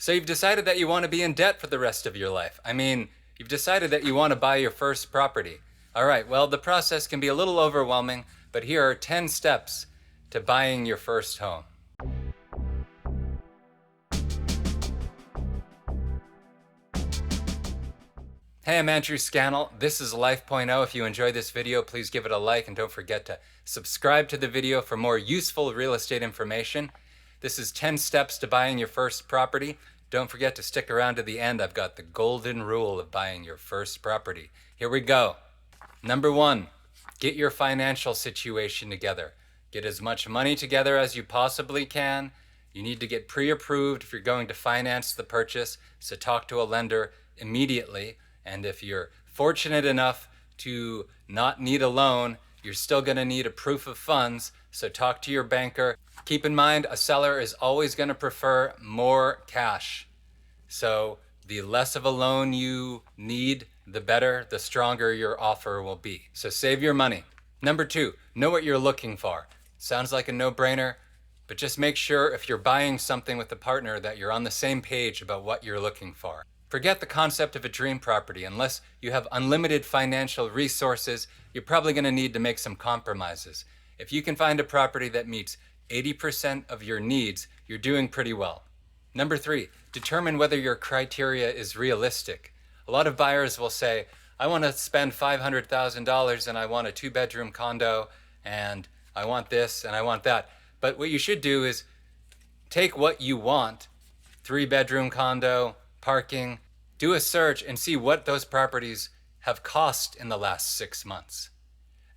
So you've decided that you want to be in debt for the rest of your life. I mean, you've decided that you want to buy your first property. All right, well, the process can be a little overwhelming, but here are 10 steps to buying your first home. Hey, I'm Andrew Scannell. This is Life.0. If you enjoyed this video, please give it a like and don't forget to subscribe to the video for more useful real estate information. This is 10 steps to buying your first property. Don't forget to stick around to the end. I've got the golden rule of buying your first property. Here we go. Number 1, get your financial situation together. Get as much money together as you possibly can. You need to get pre-approved if you're going to finance the purchase, so talk to a lender immediately. And if you're fortunate enough to not need a loan, you're still going to need a proof of funds, so talk to your banker. Keep in mind, a seller is always going to prefer more cash. So the less of a loan you need, the better, the stronger your offer will be. So save your money. Number 2, know what you're looking for. Sounds like a no-brainer, but just make sure if you're buying something with a partner that you're on the same page about what you're looking for. Forget the concept of a dream property. Unless you have unlimited financial resources, you're probably going to need to make some compromises. If you can find a property that meets 80% of your needs, you're doing pretty well. Number 3, determine whether your criteria is realistic. A lot of buyers will say, I want to spend $500,000 and I want a 2-bedroom condo and I want this and I want that. But what you should do is take what you want, 3-bedroom condo, parking, do a search and see what those properties have cost in the last 6 months.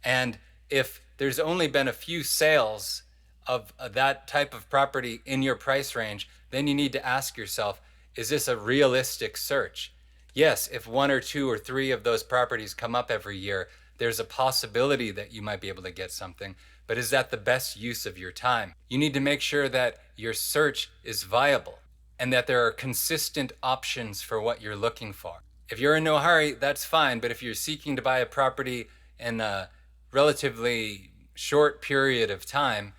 And if there's only been a few sales of that type of property in your price range, then you need to ask yourself, is this a realistic search? Yes, if 1 or 2 or 3 of those properties come up every year, there's a possibility that you might be able to get something, but is that the best use of your time? You need to make sure that your search is viable and that there are consistent options for what you're looking for. If you're in no hurry, that's fine, but if you're seeking to buy a property in a relatively short period of time,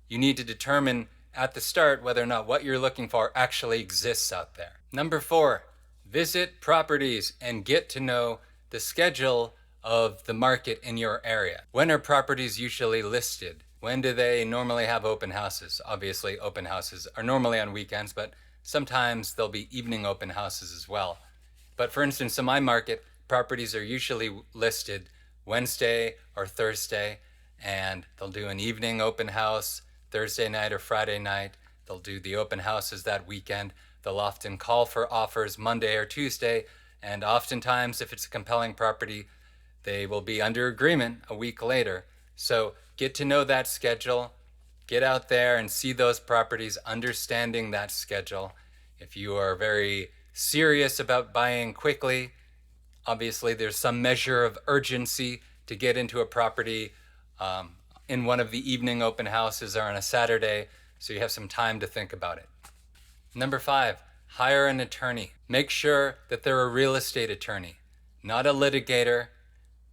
you need to determine at the start whether or not what you're looking for actually exists out there. Number 4, visit properties and get to know the schedule of the market in your area. When are properties usually listed? When do they normally have open houses? Obviously, open houses are normally on weekends, but sometimes there'll be evening open houses as well. But for instance, in my market, properties are usually listed Wednesday or Thursday, and they'll do an evening open house Thursday night or Friday night. They'll do the open houses that weekend. They'll often call for offers Monday or Tuesday, and oftentimes, if it's a compelling property, they will be under agreement a week later. So get to know that schedule. Get out there and see those properties, understanding that schedule. If you are very serious about buying quickly, obviously there's some measure of urgency to get into a property in one of the evening open houses or on a Saturday, so you have some time to think about it. Number 5, hire an attorney. Make sure that they're a real estate attorney, not a litigator,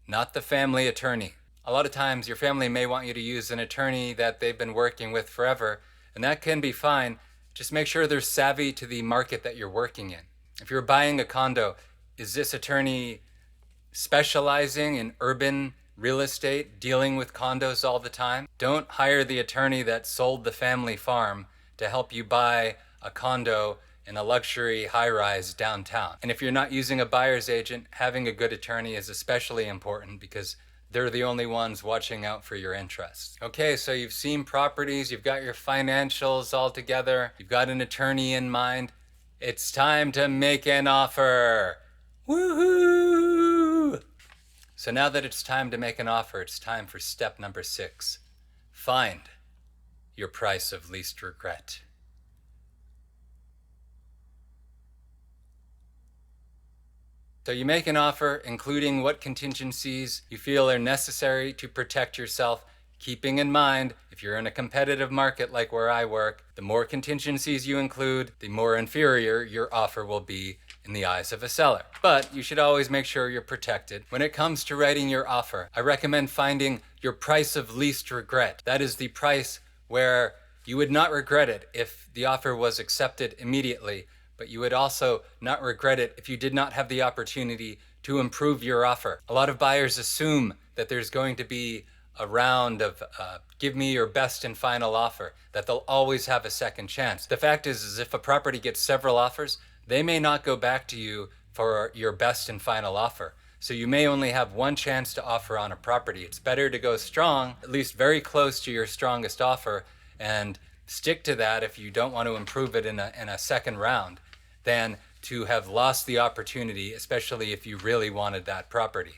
not the family attorney. A lot of times your family may want you to use an attorney that they've been working with forever, and that can be fine. Just make sure they're savvy to the market that you're working in. If you're buying a condo, is this attorney specializing in urban real estate, dealing with condos all the time? Don't hire the attorney that sold the family farm to help you buy a condo in a luxury high-rise downtown. And if you're not using a buyer's agent, having a good attorney is especially important because they're the only ones watching out for your interests. Okay, so you've seen properties, you've got your financials all together, you've got an attorney in mind. It's time to make an offer. Woohoo! So now that it's time to make an offer, it's time for step number 6. Find your price of least regret. So you make an offer, including what contingencies you feel are necessary to protect yourself, keeping in mind, if you're in a competitive market like where I work, the more contingencies you include, the more inferior your offer will be in the eyes of a seller. But you should always make sure you're protected. When it comes to writing your offer, I recommend finding your price of least regret. That is the price where you would not regret it if the offer was accepted immediately, but you would also not regret it if you did not have the opportunity to improve your offer. A lot of buyers assume that there's going to be a round of give me your best and final offer, that they'll always have a second chance. The fact is if a property gets several offers, they may not go back to you for your best and final offer. So you may only have one chance to offer on a property. It's better to go strong, at least very close to your strongest offer, and stick to that if you don't want to improve it in a second round, than to have lost the opportunity, especially if you really wanted that property.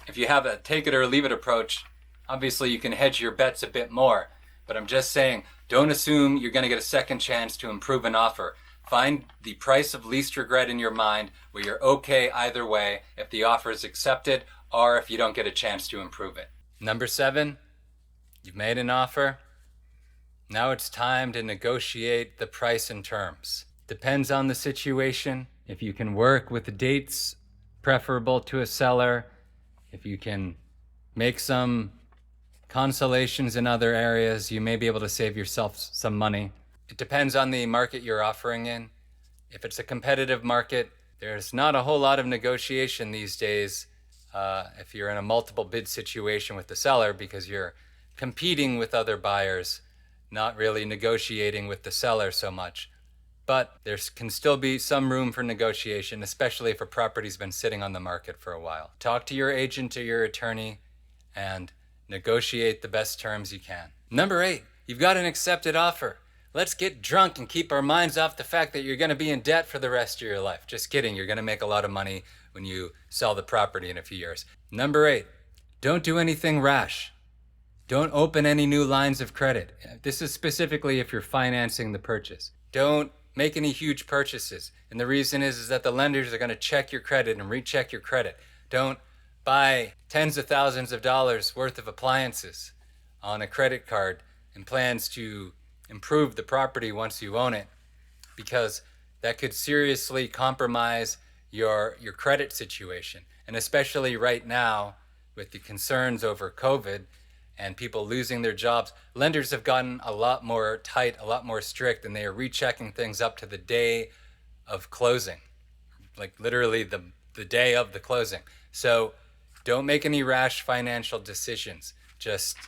If you have a take it or leave it approach, obviously you can hedge your bets a bit more, but I'm just saying, don't assume you're going to get a second chance to improve an offer. Find the price of least regret in your mind where you're okay either way if the offer is accepted or if you don't get a chance to improve it. Number 7, you've made an offer. Now it's time to negotiate the price and terms. Depends on the situation. If you can work with the dates preferable to a seller, if you can make some consolations in other areas, you may be able to save yourself some money. It depends on the market you're offering in. If it's a competitive market, there's not a whole lot of negotiation these days if you're in a multiple bid situation with the seller, because you're competing with other buyers, not really negotiating with the seller so much. But there can still be some room for negotiation, especially if a property's been sitting on the market for a while. Talk to your agent or your attorney and negotiate the best terms you can. Number 8, you've got an accepted offer. Let's get drunk and keep our minds off the fact that you're going to be in debt for the rest of your life. Just kidding. You're going to make a lot of money when you sell the property in a few years. Number 8, don't do anything rash. Don't open any new lines of credit. This is specifically if you're financing the purchase. Don't make any huge purchases. And the reason is that the lenders are going to check your credit and recheck your credit. Don't buy tens of thousands of dollars worth of appliances on a credit card and plans to improve the property once you own it, because that could seriously compromise your credit situation. And especially right now with the concerns over COVID and people losing their jobs, lenders have gotten a lot more tight, a lot more strict, and they are rechecking things up to the day of closing, like literally the day of the closing. So don't make any rash financial decisions. Just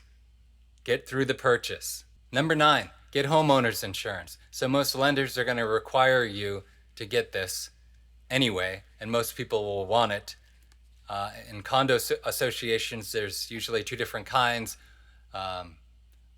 get through the purchase. Number 9, get homeowners insurance. So most lenders are going to require you to get this anyway, and most people will want it. In condo associations, there's usually 2 different kinds.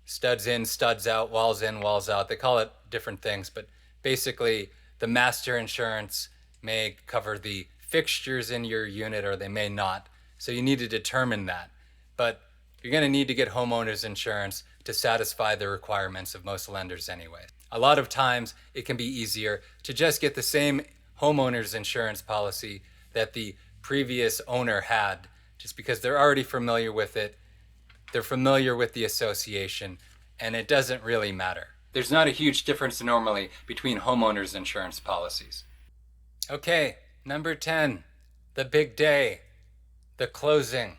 Studs in, studs out, walls in, walls out. They call it different things, but basically the master insurance may cover the fixtures in your unit or they may not. So you need to determine that. But you're going to need to get homeowners insurance to satisfy the requirements of most lenders anyway. A lot of times it can be easier to just get the same homeowners insurance policy that the previous owner had, just because they're already familiar with it. They're familiar with the association, and it doesn't really matter. There's not a huge difference normally between homeowners insurance policies. Okay, number 10, the big day, the closing.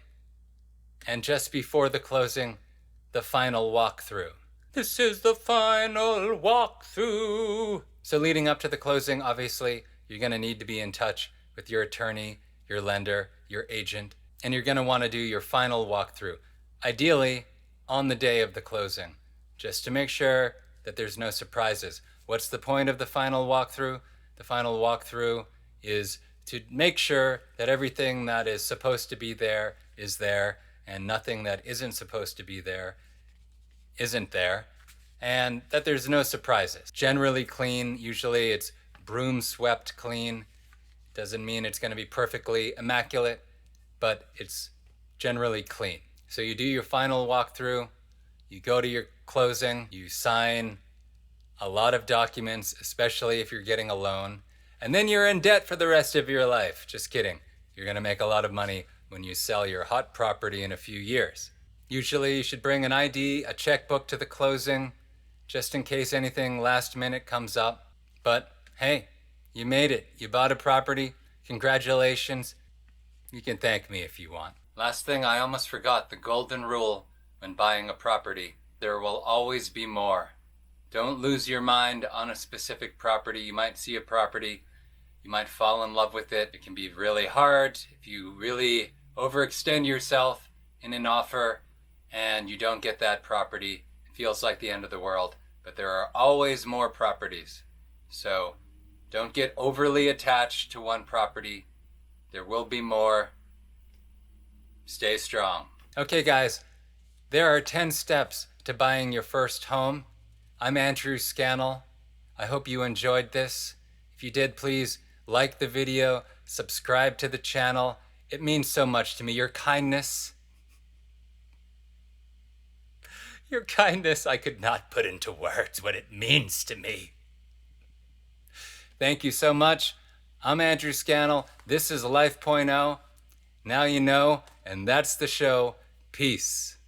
And just before the closing, the final walkthrough. This is the final walkthrough. So leading up to the closing, obviously, you're going to need to be in touch with your attorney, your lender, your agent, and you're going to want to do your final walkthrough, ideally on the day of the closing, just to make sure that there's no surprises. What's the point of the final walkthrough? The final walkthrough is to make sure that everything that is supposed to be there is there, and nothing that isn't supposed to be there isn't there, and that there's no surprises. Generally clean, usually it's broom swept clean. Doesn't mean it's going to be perfectly immaculate, but it's generally clean. So you do your final walkthrough, you go to your closing, you sign a lot of documents, especially if you're getting a loan, and then you're in debt for the rest of your life. Just kidding. You're going to make a lot of money when you sell your hot property in a few years. Usually you should bring an ID, a checkbook to the closing, just in case anything last minute comes up. But hey, you made it. You bought a property. Congratulations. You can thank me if you want. Last thing, I almost forgot the golden rule when buying a property. There will always be more. Don't lose your mind on a specific property. You might see a property, you might fall in love with it. It can be really hard if you really overextend yourself in an offer and you don't get that property. It feels like the end of the world, but there are always more properties. So don't get overly attached to one property. There will be more. Stay strong. Okay, guys, there are 10 steps to buying your first home. I'm Andrew Scannell. I hope you enjoyed this. If you did, please like the video, subscribe to the channel. It means so much to me. Your kindness, I could not put into words what it means to me. Thank you so much. I'm Andrew Scannell. This is Life.0. Now you know, and that's the show. Peace.